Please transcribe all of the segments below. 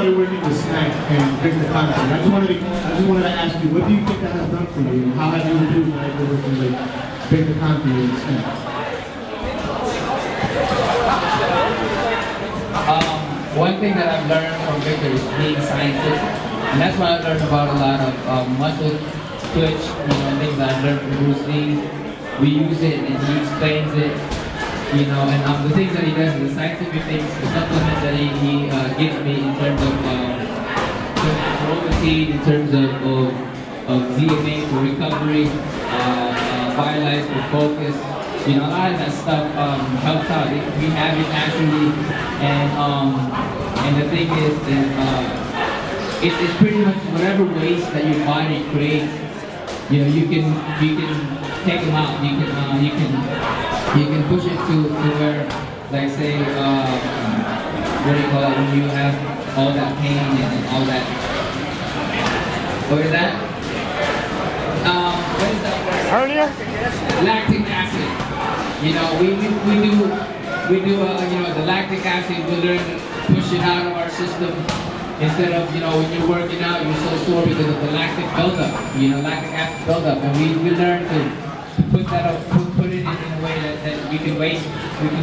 started working with SNAC and Victor Conte. I just wanted to ask you, what do you think that has done for you? How have you improved your life working with Victor Conte and SNAC? One thing that I've learned from Victor is being scientific, and that's why I've learned about a lot of muscle twitch, things that I've learned from Bruce Lee. We use it and he explains it, and the things that he does, the scientific things, the supplements that he gives me in terms of protein, in terms of ZMA for recovery, BioLife for focus. A lot of that stuff helps out. We have it naturally, and the thing is that it's pretty much whatever waste that your body creates. You can take them out. You can push it to where, like say, what do you call it when you have all that pain and all that. What is that? What is that word? Hernia? Lactic acid. We do the lactic acid, we learn to push it out of our system instead of, when you're working out, you're so sore because of the lactic buildup, lactic acid buildup, and we learn to put that up, put it in a way that we can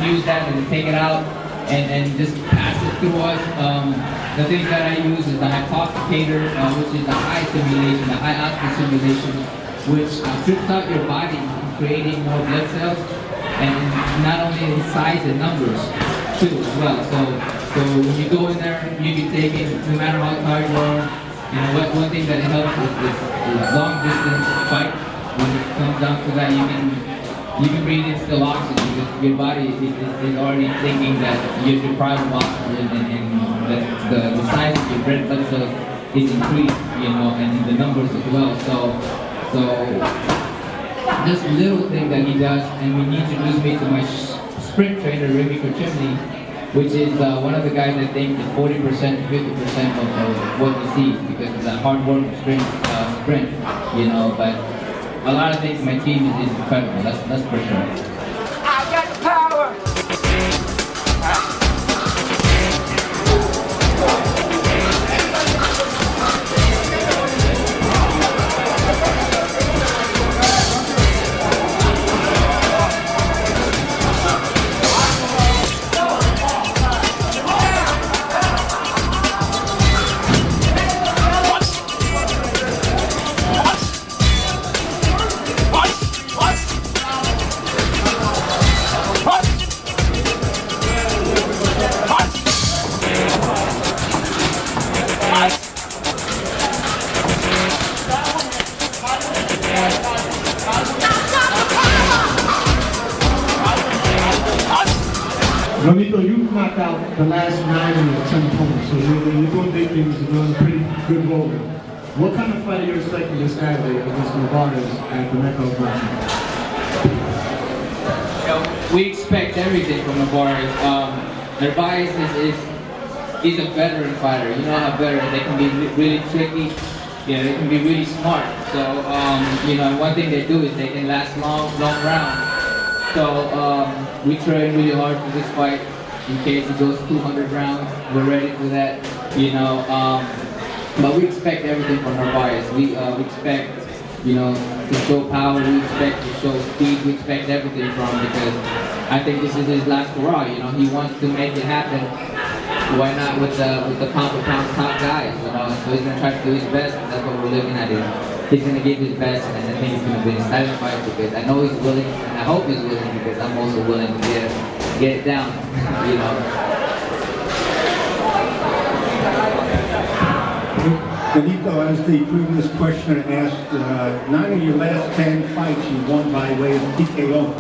use that and take it out and just pass it through us. The thing that I use is the hypoxicator, which is the high stimulation, the high output stimulation, which trips out your body, creating more blood cells. And not only in size and numbers too as well. So when you go in there, you can take it no matter how tired you are. One thing that it helps is long distance fight. When it comes down to that, you can breathe in still oxygen because your body is already thinking that you're deprived of oxygen and the size of your red blood cells is increased, and the numbers as well. So just little thing that he does, and we introduced me to my sprint trainer, Remy Chimney, which is one of the guys I think is 40% to 50% of what he sees because of that hard work sprint, but a lot of things my team is incredible, that's for sure. I got the power! Nonito, you've knocked out the last 9 of your 10 opponents, so you're doing big things, you're doing a pretty good role. What kind of fight are you expecting this Saturday against Narvaez at the Mecca of Boxing? We expect everything from Narvaez. Narvaez is a veteran fighter. You know how veteran, they can be really tricky, they can be really smart. So, one thing they do is they can last long rounds. So we train really hard for this fight in case it goes 200 rounds. We're ready for that, But we expect everything from Narvaez. We expect, to show power. We expect to show speed. We expect everything from him because I think this is his last hurrah. He wants to make it happen. Why not with the pound-for-pound top guys? So he's gonna try to do his best. And that's what we're looking at here. He's going to give his best, and I think it's going to be an exciting fight because I know he's willing, and I hope he's willing because I'm also willing to get it down, Nonito, as the previous questioner asked, 9 of your last 10 fights you won by way of TKO.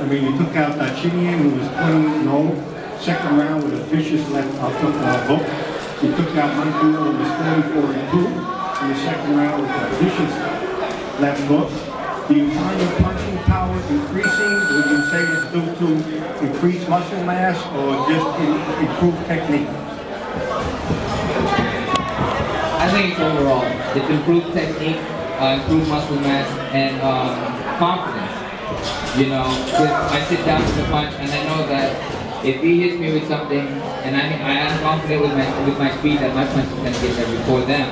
I mean, you took out Chinian, who was 28-0, second round with a vicious left hook. You took out Mike Duo, who was 44-2. In the second round with a vicious left hook. Do you find your punching power increasing? Would you say it's due to increased muscle mass or just improved technique? I think it's overall. It's improved technique, improved muscle mass, and confidence. I sit down to the punch and I know that if he hits me with something, and I am confident with my speed that my punch is going to get there before them.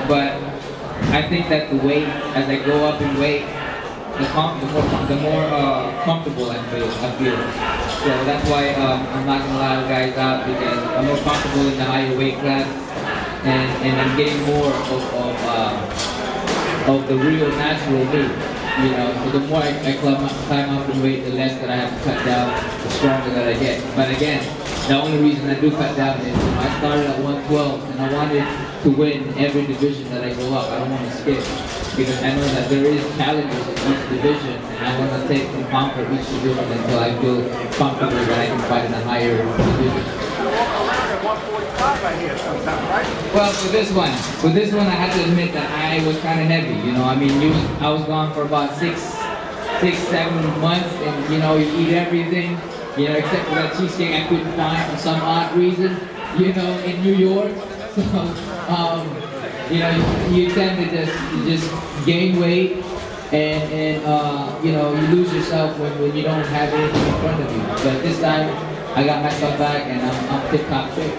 But I think that the weight, as I go up in weight, the more comfortable I feel. So that's why I'm knocking a lot of guys out, because I'm more comfortable in the higher weight class, and I'm getting more of the real natural me. You know, so the more I climb up in weight, the less that I have to cut down, the stronger that I get. But again, the only reason I do cut down is I started at 112 and I wanted to win every division that I go up. I don't want to skip, because I know that there is challenges in each division, and I want to take and conquer each division until I feel comfortable that I can fight in a higher division. Well, for this one, I have to admit that I was kind of heavy. You know, I mean, I was gone for about 7 months, and you know, you eat everything, you know, except for that cheesecake I couldn't find for some odd reason, you know, in New York. So, you know, you tend to just gain weight, and you know, you lose yourself when you don't have anything in front of you. But this time, I got myself back, and I'm tip-top shape.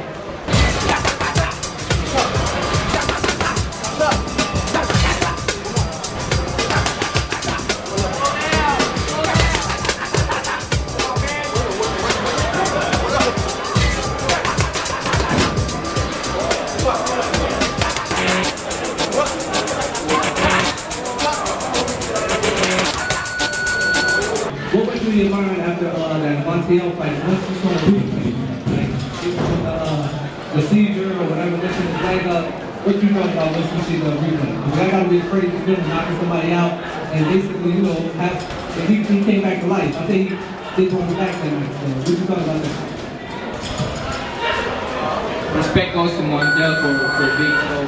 What did you learn after that Montiel fight? Once you saw the replay, like the seizure or whatever, listen to his leg up, what you know about once you see the replay? Because I gotta be afraid of him knocking somebody out, and basically, you know, he came back to life. I think he did one back that night. So what you thought about that? Respect goes to Montiel for being so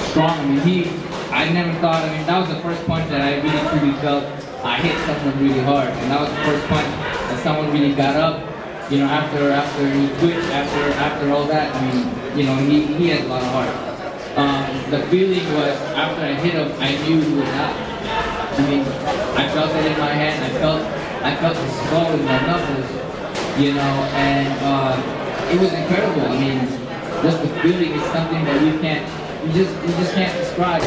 strong. I mean, I never thought, I mean, that was the first punch that I really truly felt I hit someone really hard, and that was the first punch that someone really got up. You know, after he twitched, after all that, I mean, you know, he has a lot of heart. The feeling was, after I hit him, I knew he was out. I mean, I felt it in my hand. I felt the skull in my knuckles, you know, and it was incredible. I mean, just the feeling is something that you just can't describe.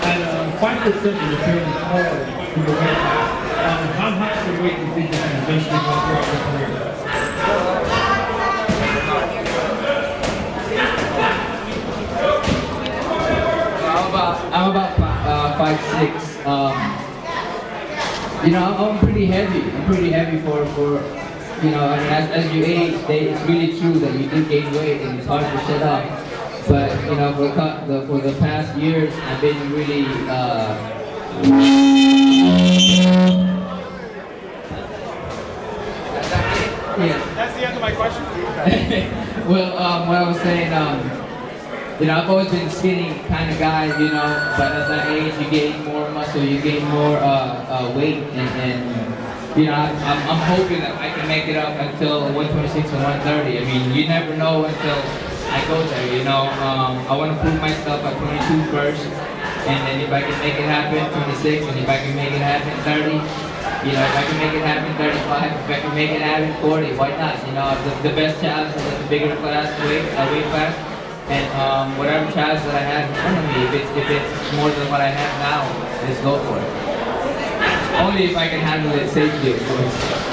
And 5% is a fairly tall for the weight class. How high is the weight you think you can eventually go throughout your career? I'm about 5'6". You know, I'm pretty heavy. I'm pretty heavy for you know. I mean, as you age, it's really true that you do gain weight and it's hard to shut up. But you know, for the past years, I've been really. Yeah. That's the end of my question for you. Well, what I was saying, you know, I've always been skinny kind of guy, you know, but as I age, you gain more muscle, you gain more weight, and you know, I'm hoping that I can make it up until 126 or 130. I mean, you never know until I go there, you know. I want to prove myself at 22 first, and then if I can make it happen, 26, and if I can make it happen, 30, you know, if I can make it happen, 35, if I can make it happen, 40, why not? You know, the best challenge is at the bigger class, weight class, and whatever challenge that I have in front of me, if it's more than what I have now, let's go for it. Only if I can handle it safely, of course.